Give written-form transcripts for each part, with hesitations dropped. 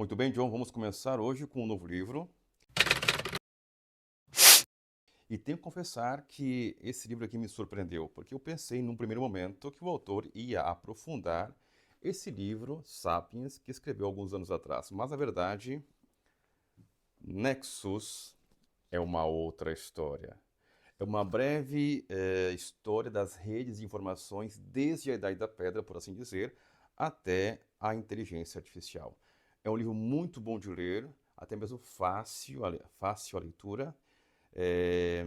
Muito bem, John, vamos começar hoje com um novo livro. E tenho que confessar que esse livro aqui me surpreendeu, porque eu pensei num primeiro momento que o autor ia aprofundar esse livro, Sapiens, que escreveu alguns anos atrás. Mas, na verdade, Nexus é uma outra história. É uma breve história das redes de informações desde a Idade da Pedra, por assim dizer, até a inteligência artificial. É um livro muito bom de ler, até mesmo fácil a leitura. É,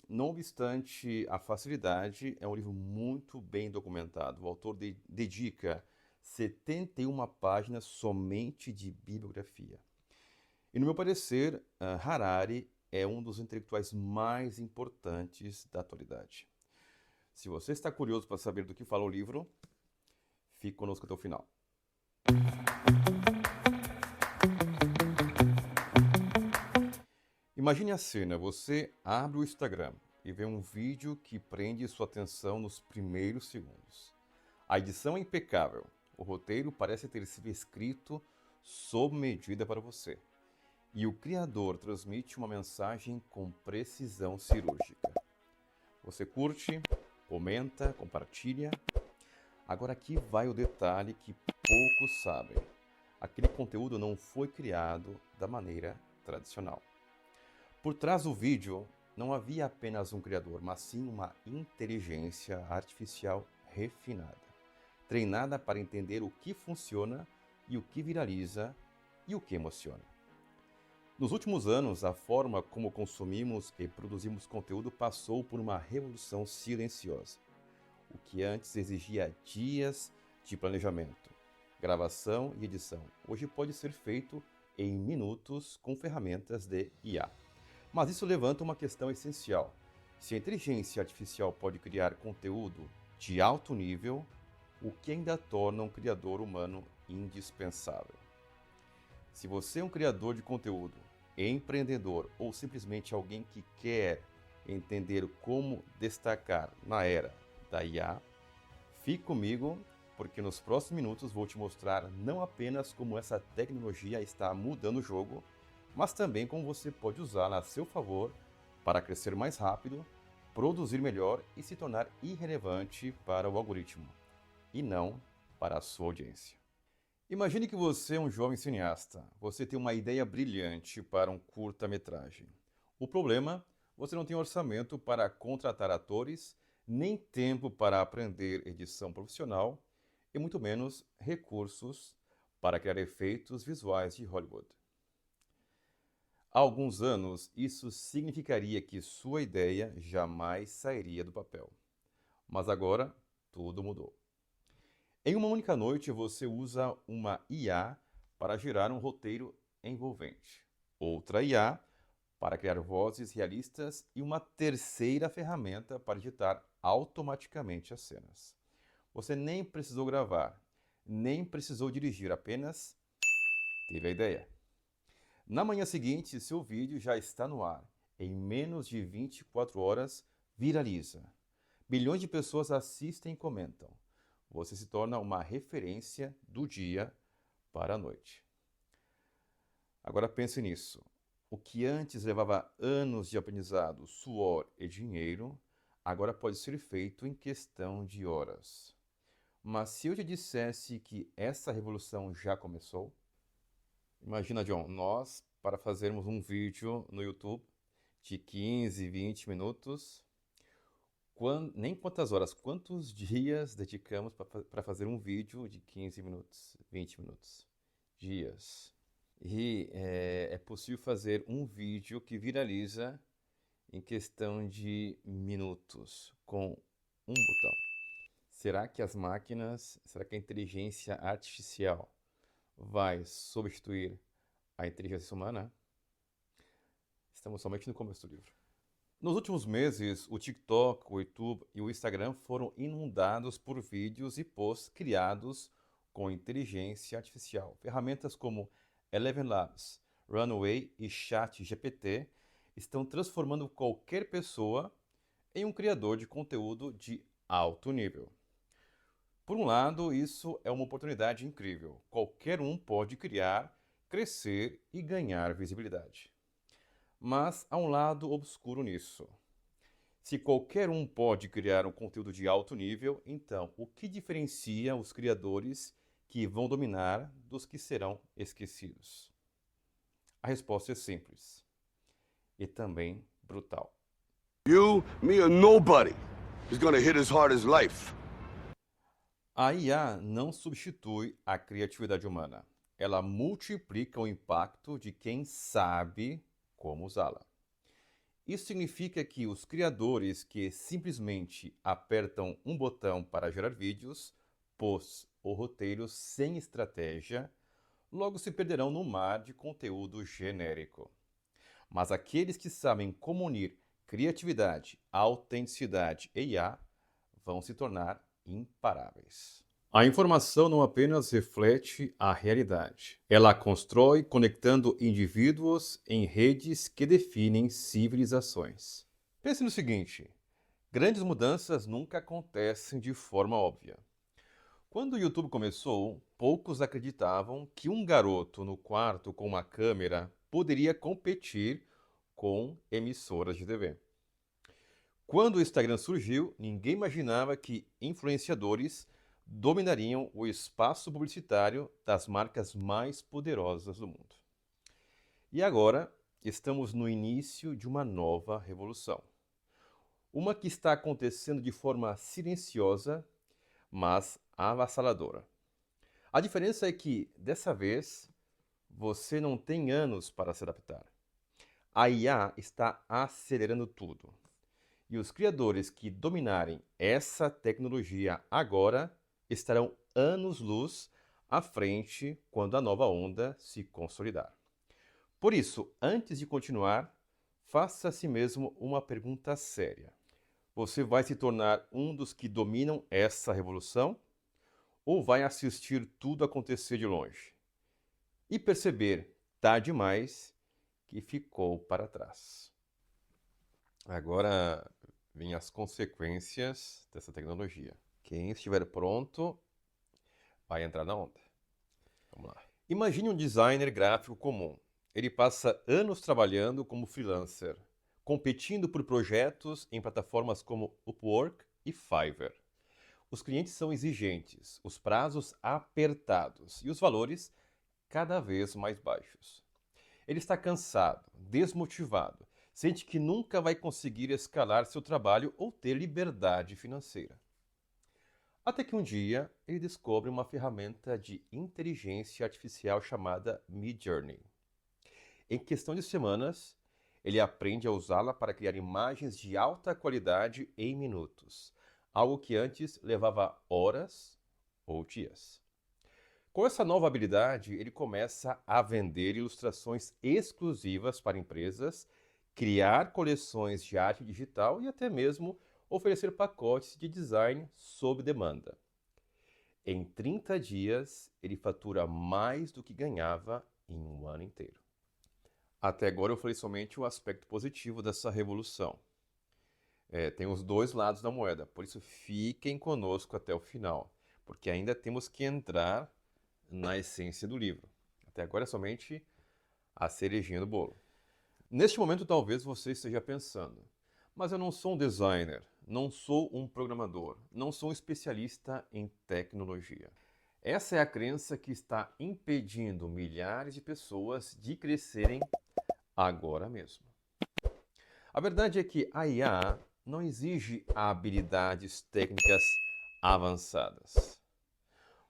não obstante a facilidade, é um livro muito bem documentado. O autor dedica 71 páginas somente de bibliografia. E, no meu parecer, Harari é um dos intelectuais mais importantes da atualidade. Se você está curioso para saber do que fala o livro, fique conosco até o final. Imagine a cena, você abre o Instagram e vê um vídeo que prende sua atenção nos primeiros segundos. A edição é impecável, o roteiro parece ter sido escrito sob medida para você. E o criador transmite uma mensagem com precisão cirúrgica. Você curte, comenta, compartilha. Agora aqui vai o detalhe que poucos sabem. Aquele conteúdo não foi criado da maneira tradicional. Por trás do vídeo não havia apenas um criador, mas sim uma inteligência artificial refinada, treinada para entender o que funciona e o que viraliza e o que emociona. Nos últimos anos, a forma como consumimos e produzimos conteúdo passou por uma revolução silenciosa. O que antes exigia dias de planejamento, gravação e edição, hoje pode ser feito em minutos com ferramentas de IA. Mas isso levanta uma questão essencial. Se a inteligência artificial pode criar conteúdo de alto nível, o que ainda torna um criador humano indispensável? Se você é um criador de conteúdo, empreendedor ou simplesmente alguém que quer entender como destacar na era da IA, fique comigo, porque nos próximos minutos vou te mostrar não apenas como essa tecnologia está mudando o jogo, mas também como você pode usá-la a seu favor para crescer mais rápido, produzir melhor e se tornar irrelevante para o algoritmo, e não para a sua audiência. Imagine que você é um jovem cineasta. Você tem uma ideia brilhante para um curta-metragem. O problema, você não tem orçamento para contratar atores, nem tempo para aprender edição profissional, e muito menos recursos para criar efeitos visuais de Hollywood. Há alguns anos, isso significaria que sua ideia jamais sairia do papel. Mas agora, tudo mudou. Em uma única noite, você usa uma IA para gerar um roteiro envolvente, outra IA para criar vozes realistas e uma terceira ferramenta para editar automaticamente as cenas. Você nem precisou gravar, nem precisou dirigir, apenas teve a ideia. Na manhã seguinte, seu vídeo já está no ar. Em menos de 24 horas, viraliza. Milhões de pessoas assistem e comentam. Você se torna uma referência do dia para a noite. Agora pense nisso. O que antes levava anos de aprendizado, suor e dinheiro, agora pode ser feito em questão de horas. Mas se eu te dissesse que essa revolução já começou? Imagina, John, nós, para fazermos um vídeo no YouTube de 15, 20 minutos, nem quantas horas, quantos dias dedicamos para fazer um vídeo de 15 minutos, 20 minutos? Dias. E é possível fazer um vídeo que viraliza em questão de minutos, com um botão. Será que as máquinas, será que a inteligência artificial vai substituir a inteligência humana? Estamos somente no começo do livro. Nos últimos meses, o TikTok, o YouTube e o Instagram foram inundados por vídeos e posts criados com inteligência artificial. Ferramentas como Eleven Labs, Runway e ChatGPT estão transformando qualquer pessoa em um criador de conteúdo de alto nível. Por um lado, isso é uma oportunidade incrível. Qualquer um pode criar, crescer e ganhar visibilidade. Mas há um lado obscuro nisso. Se qualquer um pode criar um conteúdo de alto nível, então o que diferencia os criadores que vão dominar dos que serão esquecidos? A resposta é simples e também brutal. You, me, or nobody is gonna hit as hard as life. A IA não substitui a criatividade humana. Ela multiplica o impacto de quem sabe como usá-la. Isso significa que os criadores que simplesmente apertam um botão para gerar vídeos, posts ou roteiros sem estratégia, logo se perderão no mar de conteúdo genérico. Mas aqueles que sabem como unir criatividade, autenticidade e IA vão se tornar imparáveis. A informação não apenas reflete a realidade, ela a constrói conectando indivíduos em redes que definem civilizações. Pense no seguinte: grandes mudanças nunca acontecem de forma óbvia. Quando o YouTube começou, poucos acreditavam que um garoto no quarto com uma câmera poderia competir com emissoras de TV. Quando o Instagram surgiu, ninguém imaginava que influenciadores dominariam o espaço publicitário das marcas mais poderosas do mundo. E agora, estamos no início de uma nova revolução. Uma que está acontecendo de forma silenciosa, mas avassaladora. A diferença é que, dessa vez, você não tem anos para se adaptar. A IA está acelerando tudo. E os criadores que dominarem essa tecnologia agora estarão anos-luz à frente quando a nova onda se consolidar. Por isso, antes de continuar, faça a si mesmo uma pergunta séria. Você vai se tornar um dos que dominam essa revolução? Ou vai assistir tudo acontecer de longe? E perceber, tarde demais, que ficou para trás. Agora vêm as consequências dessa tecnologia. Quem estiver pronto vai entrar na onda. Vamos lá. Imagine um designer gráfico comum. Ele passa anos trabalhando como freelancer, competindo por projetos em plataformas como Upwork e Fiverr. Os clientes são exigentes, os prazos apertados e os valores cada vez mais baixos. Ele está cansado, desmotivado, sente que nunca vai conseguir escalar seu trabalho ou ter liberdade financeira. Até que um dia ele descobre uma ferramenta de inteligência artificial chamada Midjourney. Em questão de semanas, ele aprende a usá-la para criar imagens de alta qualidade em minutos, algo que antes levava horas ou dias. Com essa nova habilidade, ele começa a vender ilustrações exclusivas para empresas, criar coleções de arte digital e até mesmo oferecer pacotes de design sob demanda. Em 30 dias, ele fatura mais do que ganhava em um ano inteiro. Até agora eu falei somente o aspecto positivo dessa revolução. Tem os dois lados da moeda, por isso fiquem conosco até o final, porque ainda temos que entrar na essência do livro. Até agora é somente a cerejinha do bolo. Neste momento talvez você esteja pensando, mas eu não sou um designer, não sou um programador, não sou um especialista em tecnologia. Essa é a crença que está impedindo milhares de pessoas de crescerem agora mesmo. A verdade é que a IA não exige habilidades técnicas avançadas.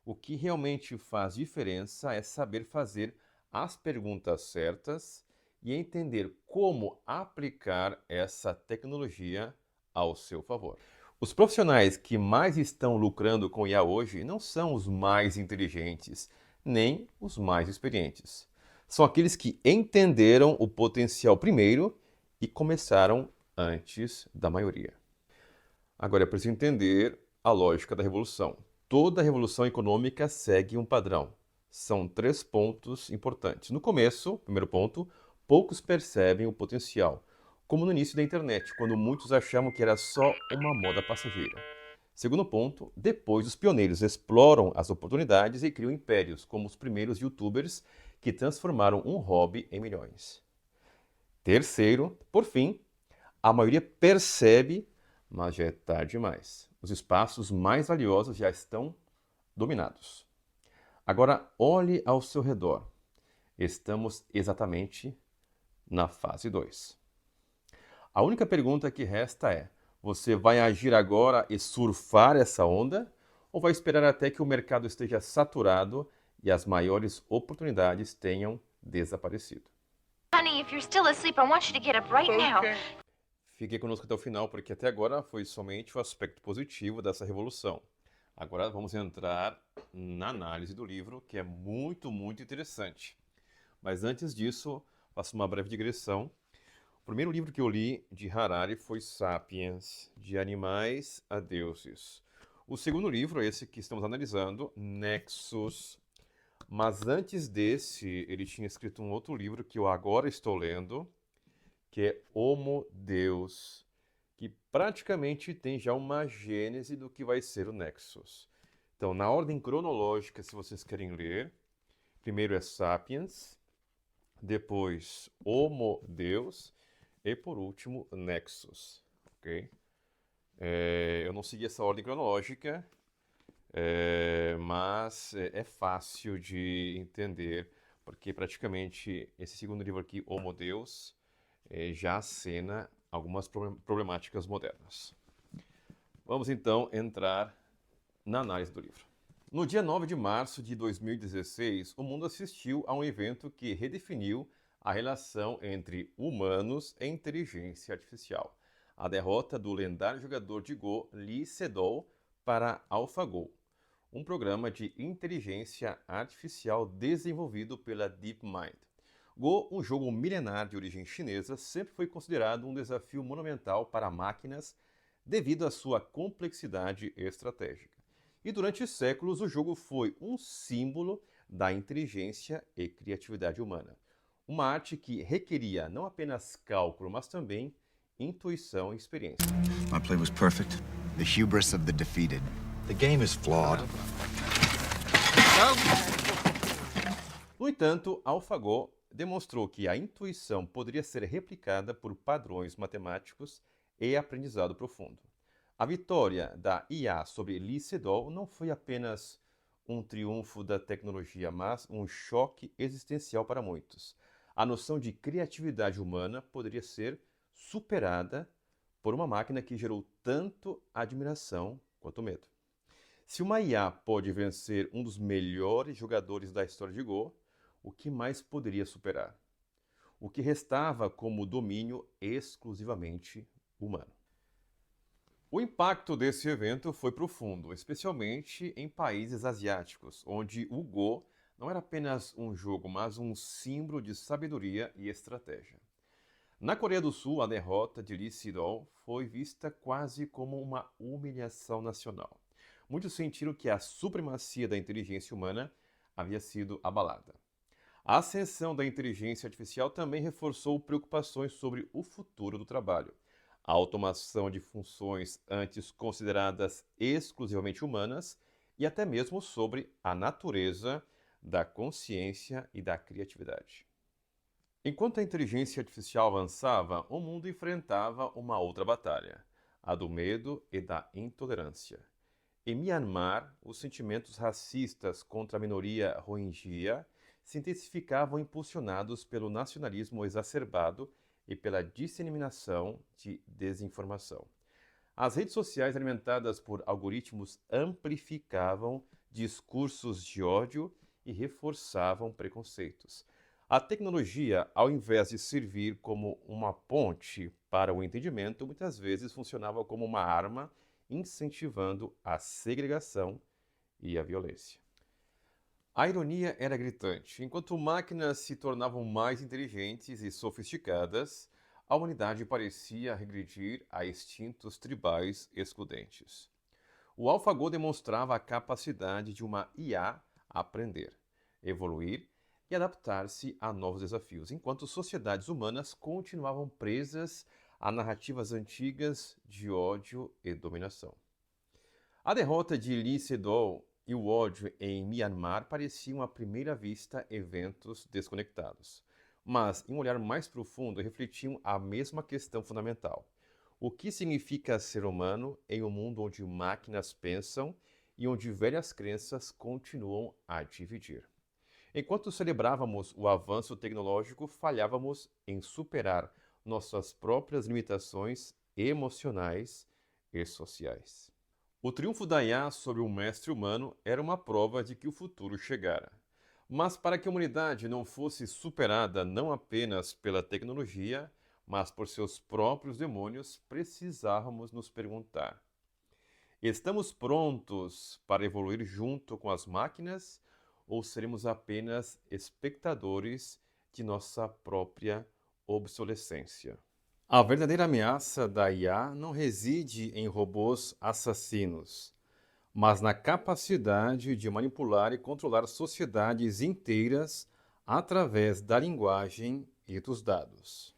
O que realmente faz diferença é saber fazer as perguntas certas e entender como aplicar essa tecnologia ao seu favor. Os profissionais que mais estão lucrando com IA hoje não são os mais inteligentes, nem os mais experientes. São aqueles que entenderam o potencial primeiro e começaram antes da maioria. Agora é preciso entender a lógica da revolução. Toda revolução econômica segue um padrão. São 3 pontos importantes. No começo, primeiro ponto, poucos percebem o potencial, como no início da internet, quando muitos achavam que era só uma moda passageira. Segundo ponto, depois os pioneiros exploram as oportunidades e criam impérios, como os primeiros youtubers que transformaram um hobby em milhões. Terceiro, por fim, a maioria percebe, mas já é tarde demais. Os espaços mais valiosos já estão dominados. Agora olhe ao seu redor. Estamos exatamente na fase 2. A única pergunta que resta é: você vai agir agora e surfar essa onda? Ou vai esperar até que o mercado esteja saturado e as maiores oportunidades tenham desaparecido? Honey, if you're still asleep, I want you to get up right now. Fique conosco até o final, porque até agora foi somente o aspecto positivo dessa revolução. Agora vamos entrar na análise do livro, que é muito, muito interessante. Mas antes disso, faço uma breve digressão. O primeiro livro que eu li de Harari foi Sapiens, de Animais a Deuses. O segundo livro, esse que estamos analisando, Nexus. Mas antes desse, ele tinha escrito um outro livro que eu agora estou lendo, que é Homo Deus, que praticamente tem já uma gênese do que vai ser o Nexus. Então, na ordem cronológica, se vocês querem ler, primeiro é Sapiens, depois Homo Deus e, por último, Nexus. Ok? Eu não segui essa ordem cronológica, mas é fácil de entender, porque praticamente esse segundo livro aqui, Homo Deus, já acena algumas problemáticas modernas. Vamos então entrar na análise do livro. No dia 9 de março de 2016, o mundo assistiu a um evento que redefiniu a relação entre humanos e inteligência artificial. A derrota do lendário jogador de Go Lee Sedol para AlphaGo, um programa de inteligência artificial desenvolvido pela DeepMind. Go, um jogo milenar de origem chinesa, sempre foi considerado um desafio monumental para máquinas devido à sua complexidade estratégica. E durante séculos, o jogo foi um símbolo da inteligência e criatividade humana. Uma arte que requeria não apenas cálculo, mas também intuição e experiência. My play was perfect. The hubris of the defeated. The game is flawed. No entanto, AlphaGo demonstrou que a intuição poderia ser replicada por padrões matemáticos e aprendizado profundo. A vitória da IA sobre Lee Sedol não foi apenas um triunfo da tecnologia, mas um choque existencial para muitos. A noção de criatividade humana poderia ser superada por uma máquina que gerou tanto admiração quanto medo. Se uma IA pode vencer um dos melhores jogadores da história de Go, o que mais poderia superar? O que restava como domínio exclusivamente humano? O impacto desse evento foi profundo, especialmente em países asiáticos, onde o Go não era apenas um jogo, mas um símbolo de sabedoria e estratégia. Na Coreia do Sul, a derrota de Lee Sedol foi vista quase como uma humilhação nacional. Muitos sentiram que a supremacia da inteligência humana havia sido abalada. A ascensão da inteligência artificial também reforçou preocupações sobre o futuro do trabalho. A automação de funções antes consideradas exclusivamente humanas e até mesmo sobre a natureza da consciência e da criatividade. Enquanto a inteligência artificial avançava, o mundo enfrentava uma outra batalha, a do medo e da intolerância. Em Myanmar, os sentimentos racistas contra a minoria Rohingya se intensificavam impulsionados pelo nacionalismo exacerbado e pela disseminação de desinformação. As redes sociais alimentadas por algoritmos amplificavam discursos de ódio e reforçavam preconceitos. A tecnologia, ao invés de servir como uma ponte para o entendimento, muitas vezes funcionava como uma arma, incentivando a segregação e a violência. A ironia era gritante. Enquanto máquinas se tornavam mais inteligentes e sofisticadas, a humanidade parecia regredir a instintos tribais excludentes. O AlphaGo demonstrava a capacidade de uma IA aprender, evoluir e adaptar-se a novos desafios, enquanto sociedades humanas continuavam presas a narrativas antigas de ódio e dominação. A derrota de Lee Sedol e o ódio em Myanmar pareciam à primeira vista eventos desconectados, mas em um olhar mais profundo refletiam a mesma questão fundamental. O que significa ser humano em um mundo onde máquinas pensam e onde velhas crenças continuam a dividir? Enquanto celebrávamos o avanço tecnológico, falhávamos em superar nossas próprias limitações emocionais e sociais. O triunfo da IA sobre o mestre humano era uma prova de que o futuro chegara. Mas para que a humanidade não fosse superada não apenas pela tecnologia, mas por seus próprios demônios, precisávamos nos perguntar: estamos prontos para evoluir junto com as máquinas ou seremos apenas espectadores de nossa própria obsolescência? A verdadeira ameaça da IA não reside em robôs assassinos, mas na capacidade de manipular e controlar sociedades inteiras através da linguagem e dos dados.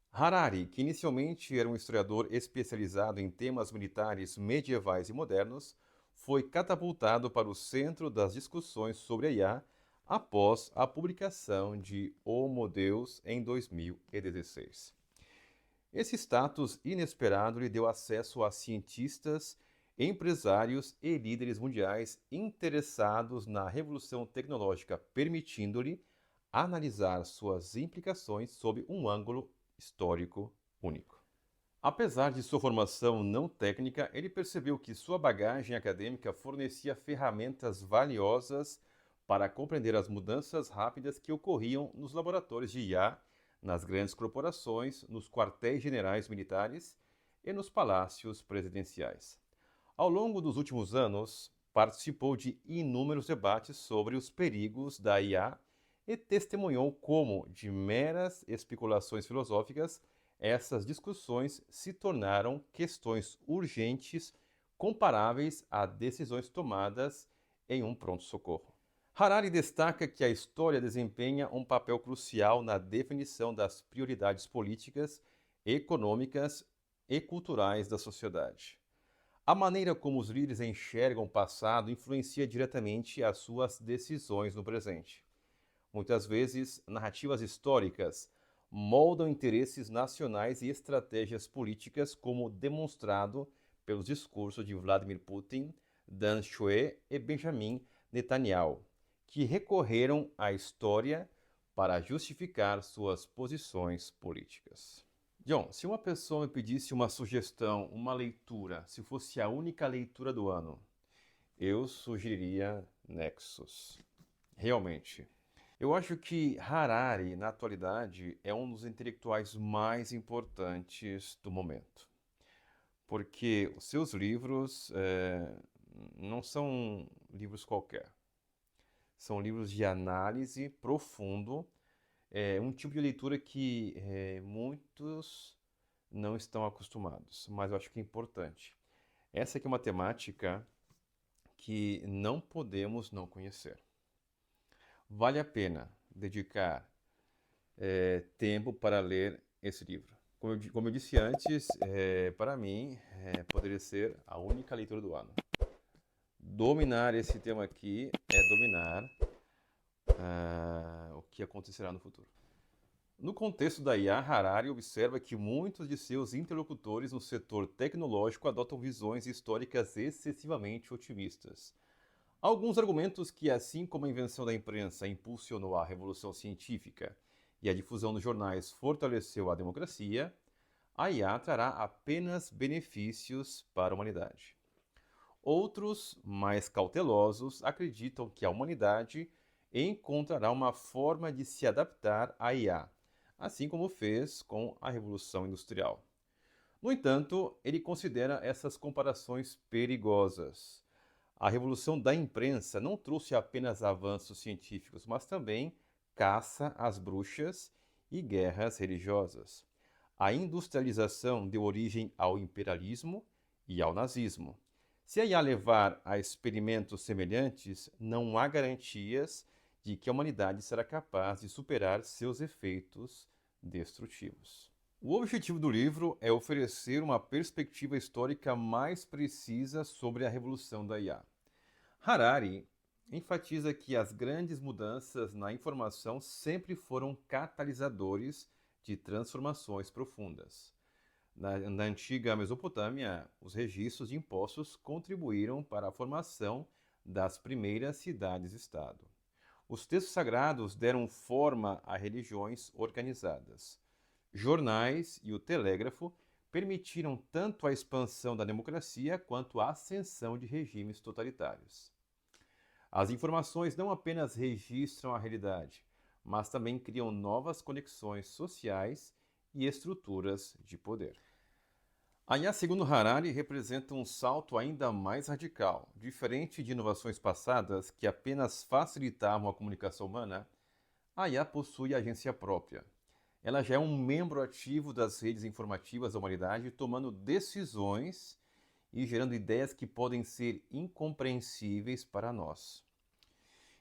Harari, que inicialmente era um historiador especializado em temas militares medievais e modernos, foi catapultado para o centro das discussões sobre a IA após a publicação de Homo Deus em 2016. Esse status inesperado lhe deu acesso a cientistas, empresários e líderes mundiais interessados na revolução tecnológica, permitindo-lhe analisar suas implicações sob um ângulo histórico único. Apesar de sua formação não técnica, ele percebeu que sua bagagem acadêmica fornecia ferramentas valiosas para compreender as mudanças rápidas que ocorriam nos laboratórios de IA, nas grandes corporações, nos quartéis generais militares e nos palácios presidenciais. Ao longo dos últimos anos, participou de inúmeros debates sobre os perigos da IA e testemunhou como, de meras especulações filosóficas, essas discussões se tornaram questões urgentes comparáveis a decisões tomadas em um pronto-socorro. Harari destaca que a história desempenha um papel crucial na definição das prioridades políticas, econômicas e culturais da sociedade. A maneira como os líderes enxergam o passado influencia diretamente as suas decisões no presente. Muitas vezes, narrativas históricas moldam interesses nacionais e estratégias políticas, como demonstrado pelos discursos de Vladimir Putin, Dan Schoe e Benjamin Netanyahu, que recorreram à história para justificar suas posições políticas. John, se uma pessoa me pedisse uma sugestão, uma leitura, se fosse a única leitura do ano, eu sugeriria Nexus. Realmente. Eu acho que Harari, na atualidade, é um dos intelectuais mais importantes do momento. Porque os seus livros não são livros qualquer. São livros de análise profundo, um tipo de leitura que muitos não estão acostumados, mas eu acho que é importante. Essa aqui é uma temática que não podemos não conhecer. Vale a pena dedicar tempo para ler esse livro. Como eu disse antes, para mim, poderia ser a única leitura do ano. Dominar esse tema aqui é dominar o que acontecerá no futuro. No contexto da IA, Harari observa que muitos de seus interlocutores no setor tecnológico adotam visões históricas excessivamente otimistas. Alguns argumentos que, assim como a invenção da imprensa impulsionou a revolução científica e a difusão dos jornais fortaleceu a democracia, a IA trará apenas benefícios para a humanidade. Outros, mais cautelosos, acreditam que a humanidade encontrará uma forma de se adaptar à IA, assim como fez com a Revolução Industrial. No entanto, ele considera essas comparações perigosas. A revolução da imprensa não trouxe apenas avanços científicos, mas também caça às bruxas e guerras religiosas. A industrialização deu origem ao imperialismo e ao nazismo. Se a IA levar a experimentos semelhantes, não há garantias de que a humanidade será capaz de superar seus efeitos destrutivos. O objetivo do livro é oferecer uma perspectiva histórica mais precisa sobre a revolução da IA. Harari enfatiza que as grandes mudanças na informação sempre foram catalisadores de transformações profundas. Na antiga Mesopotâmia, os registros de impostos contribuíram para a formação das primeiras cidades-estado. Os textos sagrados deram forma a religiões organizadas. Jornais e o telégrafo permitiram tanto a expansão da democracia quanto a ascensão de regimes totalitários. As informações não apenas registram a realidade, mas também criam novas conexões sociais e estruturas de poder. A IA, segundo Harari, representa um salto ainda mais radical. Diferente de inovações passadas que apenas facilitavam a comunicação humana, a IA possui agência própria. Ela já é um membro ativo das redes informativas da humanidade, tomando decisões e gerando ideias que podem ser incompreensíveis para nós.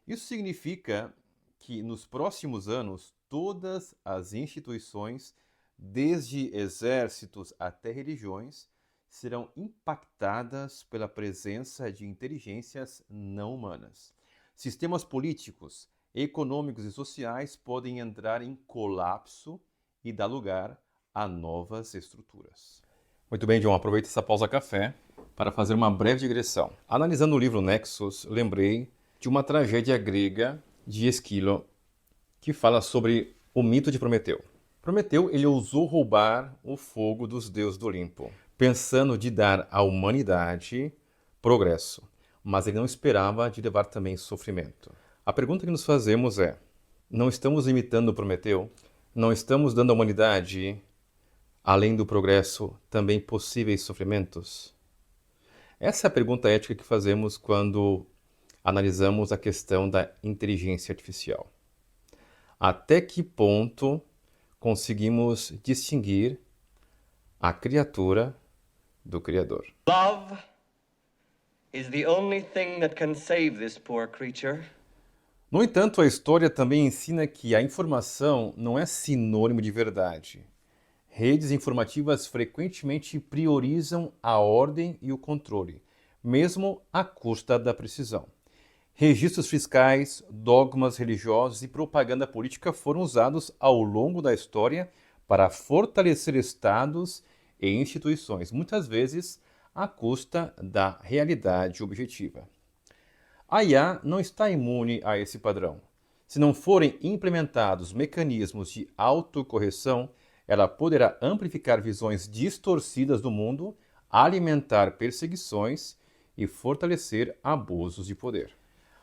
Isso significa que, nos próximos anos, todas as instituições, desde exércitos até religiões, serão impactadas pela presença de inteligências não humanas. Sistemas políticos, econômicos e sociais podem entrar em colapso e dar lugar a novas estruturas. Muito bem, John, aproveita essa pausa café para fazer uma breve digressão. Analisando o livro Nexus, lembrei de uma tragédia grega de Esquilo que fala sobre o mito de Prometeu. Prometeu, ele ousou roubar o fogo dos deuses do Olimpo, pensando de dar à humanidade progresso, mas ele não esperava de levar também sofrimento. A pergunta que nos fazemos é: não estamos imitando Prometeu? Não estamos dando à humanidade, além do progresso, também possíveis sofrimentos? Essa é a pergunta ética que fazemos quando analisamos a questão da inteligência artificial. Até que ponto conseguimos distinguir a criatura do Criador? Love is the only thing that can save this poor creature. No entanto, a história também ensina que a informação não é sinônimo de verdade. Redes informativas frequentemente priorizam a ordem e o controle, mesmo à custa da precisão. Registros fiscais, dogmas religiosos e propaganda política foram usados ao longo da história para fortalecer estados e instituições, muitas vezes à custa da realidade objetiva. A IA não está imune a esse padrão. Se não forem implementados mecanismos de autocorreção, ela poderá amplificar visões distorcidas do mundo, alimentar perseguições e fortalecer abusos de poder.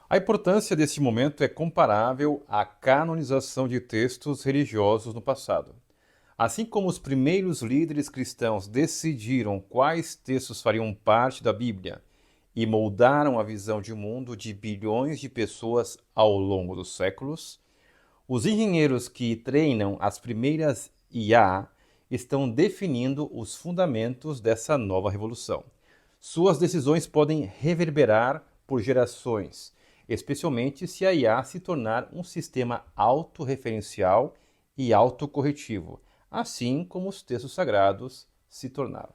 A importância desse momento é comparável à canonização de textos religiosos no passado. Assim como os primeiros líderes cristãos decidiram quais textos fariam parte da Bíblia e moldaram a visão de mundo de bilhões de pessoas ao longo dos séculos, os engenheiros que treinam as primeiras IA estão definindo os fundamentos dessa nova revolução. Suas decisões podem reverberar por gerações, especialmente se a IA se tornar um sistema autorreferencial e autocorretivo, assim como os textos sagrados se tornaram.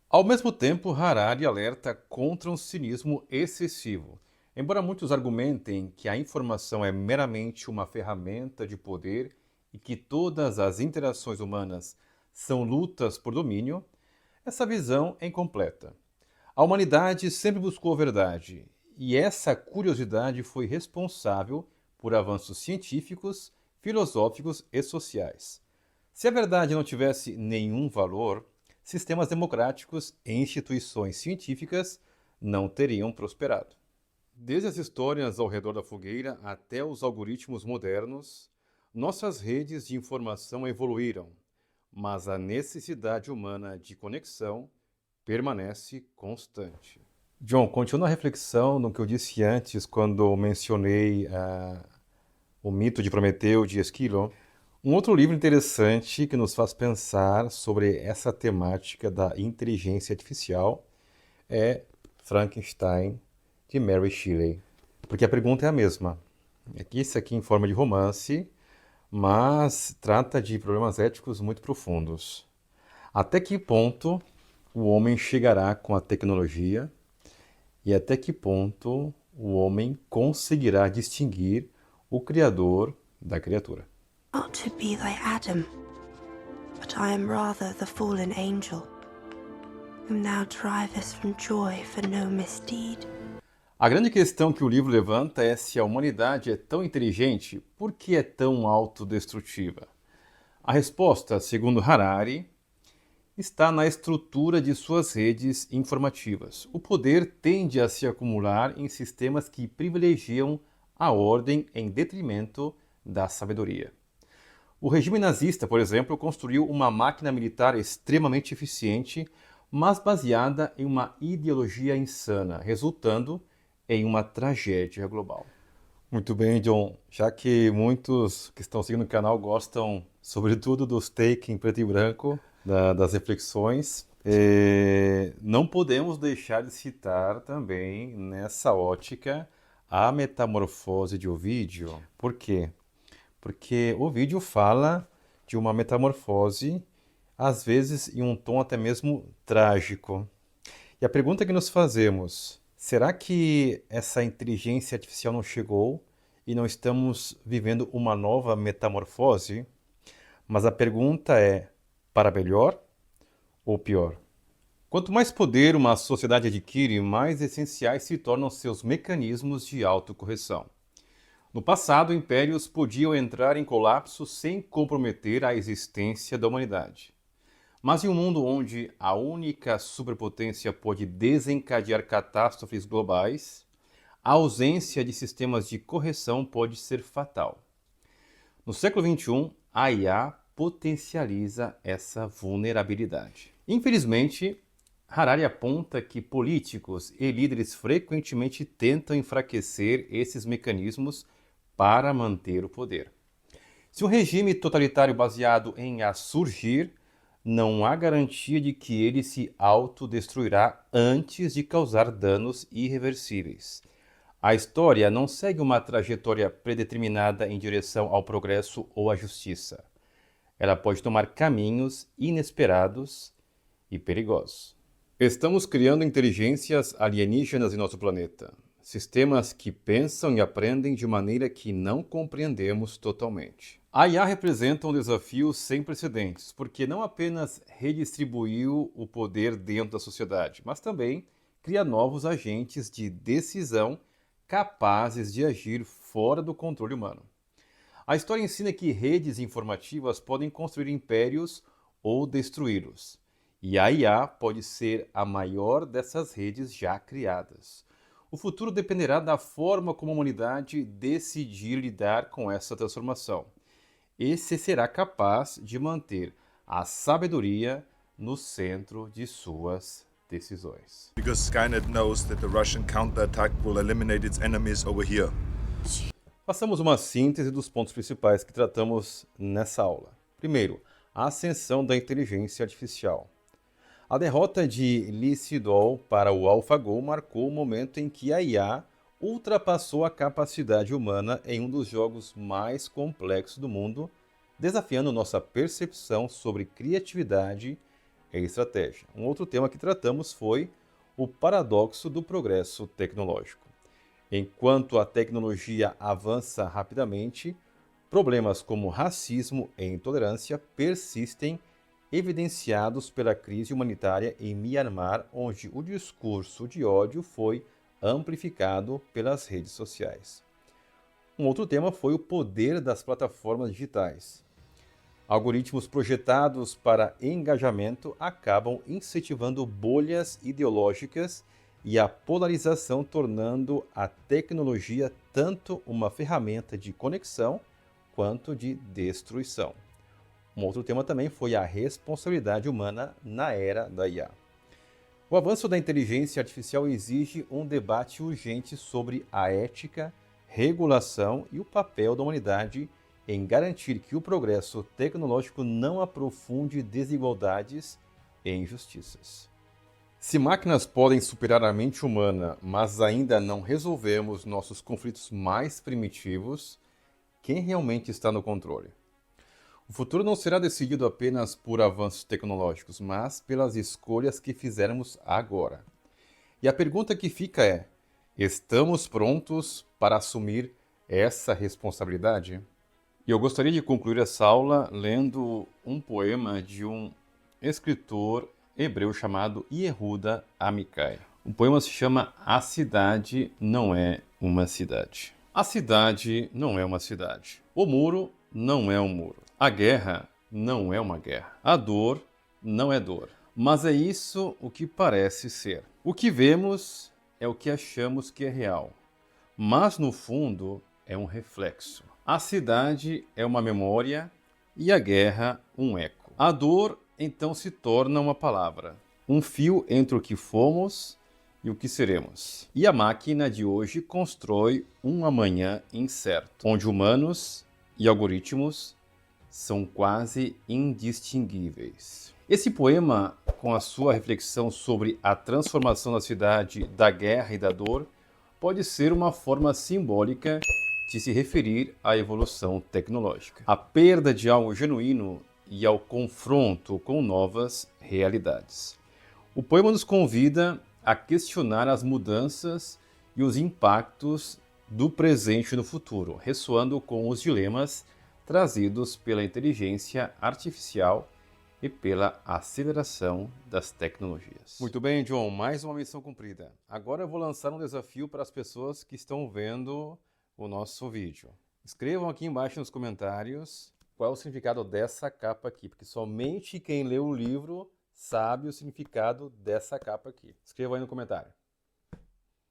Ao mesmo tempo, Harari alerta contra um cinismo excessivo. Embora muitos argumentem que a informação é meramente uma ferramenta de poder e que todas as interações humanas são lutas por domínio, essa visão é incompleta. A humanidade sempre buscou a verdade, e essa curiosidade foi responsável por avanços científicos, filosóficos e sociais. Se a verdade não tivesse nenhum valor, sistemas democráticos e instituições científicas não teriam prosperado. Desde as histórias ao redor da fogueira até os algoritmos modernos, nossas redes de informação evoluíram, mas a necessidade humana de conexão permanece constante. John, continua a reflexão no que eu disse antes quando mencionei o mito de Prometeu de Esquilo. Um outro livro interessante que nos faz pensar sobre essa temática da inteligência artificial é Frankenstein, de Mary Shelley. Porque a pergunta é a mesma. Isso aqui em forma de romance, mas trata de problemas éticos muito profundos. Até que ponto o homem chegará com a tecnologia e até que ponto o homem conseguirá distinguir o Criador da criatura. Not to be thy Adam, but I am rather the fallen angel, whom thou drivest from joy for no misdeed. A grande questão que o livro levanta é se a humanidade é tão inteligente, por que é tão autodestrutiva? A resposta, segundo Harari, está na estrutura de suas redes informativas. O poder tende a se acumular em sistemas que privilegiam a ordem em detrimento da sabedoria. O regime nazista, por exemplo, construiu uma máquina militar extremamente eficiente, mas baseada em uma ideologia insana, resultando em uma tragédia global. Muito bem, John. Já que muitos que estão seguindo o canal gostam, sobretudo, dos take em preto e branco, das reflexões, não podemos deixar de citar também, nessa ótica, a metamorfose de Ovídio. Por quê? Porque Ovídio fala de uma metamorfose, às vezes em um tom até mesmo trágico. E a pergunta que nos fazemos: será que essa inteligência artificial não chegou e não estamos vivendo uma nova metamorfose? Mas a pergunta é: para melhor ou pior? Quanto mais poder uma sociedade adquire, mais essenciais se tornam seus mecanismos de autocorreção. No passado, impérios podiam entrar em colapso sem comprometer a existência da humanidade. Mas em um mundo onde a única superpotência pode desencadear catástrofes globais, a ausência de sistemas de correção pode ser fatal. No século XXI, a IA potencializa essa vulnerabilidade. Infelizmente, Harari aponta que políticos e líderes frequentemente tentam enfraquecer esses mecanismos para manter o poder. Se um regime totalitário baseado em IA surgir, não há garantia de que ele se autodestruirá antes de causar danos irreversíveis. A história não segue uma trajetória predeterminada em direção ao progresso ou à justiça. Ela pode tomar caminhos inesperados e perigosos. Estamos criando inteligências alienígenas em nosso planeta. Sistemas que pensam e aprendem de maneira que não compreendemos totalmente. A IA representa um desafio sem precedentes, porque não apenas redistribuiu o poder dentro da sociedade, mas também cria novos agentes de decisão capazes de agir fora do controle humano. A história ensina que redes informativas podem construir impérios ou destruí-los, e a IA pode ser a maior dessas redes já criadas. O futuro dependerá da forma como a humanidade decidir lidar com essa transformação. E se será capaz de manter a sabedoria no centro de suas decisões. Because Skynet knows that the Russian counterattack will eliminate its enemies over here. Façamos uma síntese dos pontos principais que tratamos nessa aula. Primeiro, a ascensão da inteligência artificial. A derrota de Lee Sedol para o AlphaGo marcou o momento em que a IA ultrapassou a capacidade humana em um dos jogos mais complexos do mundo, desafiando nossa percepção sobre criatividade e estratégia. Um outro tema que tratamos foi o paradoxo do progresso tecnológico. Enquanto a tecnologia avança rapidamente, problemas como racismo e intolerância persistem, evidenciados pela crise humanitária em Myanmar, onde o discurso de ódio foi amplificado pelas redes sociais. Um outro tema foi o poder das plataformas digitais. Algoritmos projetados para engajamento acabam incentivando bolhas ideológicas e a polarização, tornando a tecnologia tanto uma ferramenta de conexão quanto de destruição. Um outro tema também foi a responsabilidade humana na era da IA. O avanço da inteligência artificial exige um debate urgente sobre a ética, regulação e o papel da humanidade em garantir que o progresso tecnológico não aprofunde desigualdades e injustiças. Se máquinas podem superar a mente humana, mas ainda não resolvemos nossos conflitos mais primitivos, quem realmente está no controle? O futuro não será decidido apenas por avanços tecnológicos, mas pelas escolhas que fizermos agora. E a pergunta que fica é: Estamos prontos para assumir essa responsabilidade? E eu gostaria de concluir essa aula lendo um poema de um escritor hebreu chamado Yehuda Amichai. O poema se chama A Cidade Não É Uma Cidade. A cidade não é uma cidade. O muro não é um muro. A guerra não é uma guerra. A dor não é dor. Mas é isso o que parece ser. O que vemos é o que achamos que é real. Mas no fundo é um reflexo. A cidade é uma memória e a guerra um eco. A dor então se torna uma palavra, um fio entre o que fomos e o que seremos. E a máquina de hoje constrói um amanhã incerto, onde humanos e algoritmos são quase indistinguíveis. Esse poema, com a sua reflexão sobre a transformação da cidade, da guerra e da dor, pode ser uma forma simbólica de se referir à evolução tecnológica, à perda de algo genuíno e ao confronto com novas realidades. O poema nos convida a questionar as mudanças e os impactos do presente no futuro, ressoando com os dilemas trazidos pela inteligência artificial e pela aceleração das tecnologias. Muito bem, John, mais uma missão cumprida. Agora eu vou lançar um desafio para as pessoas que estão vendo o nosso vídeo. Escrevam aqui embaixo nos comentários qual é o significado dessa capa aqui, porque somente quem lê o livro sabe o significado dessa capa aqui. Escreva aí no comentário.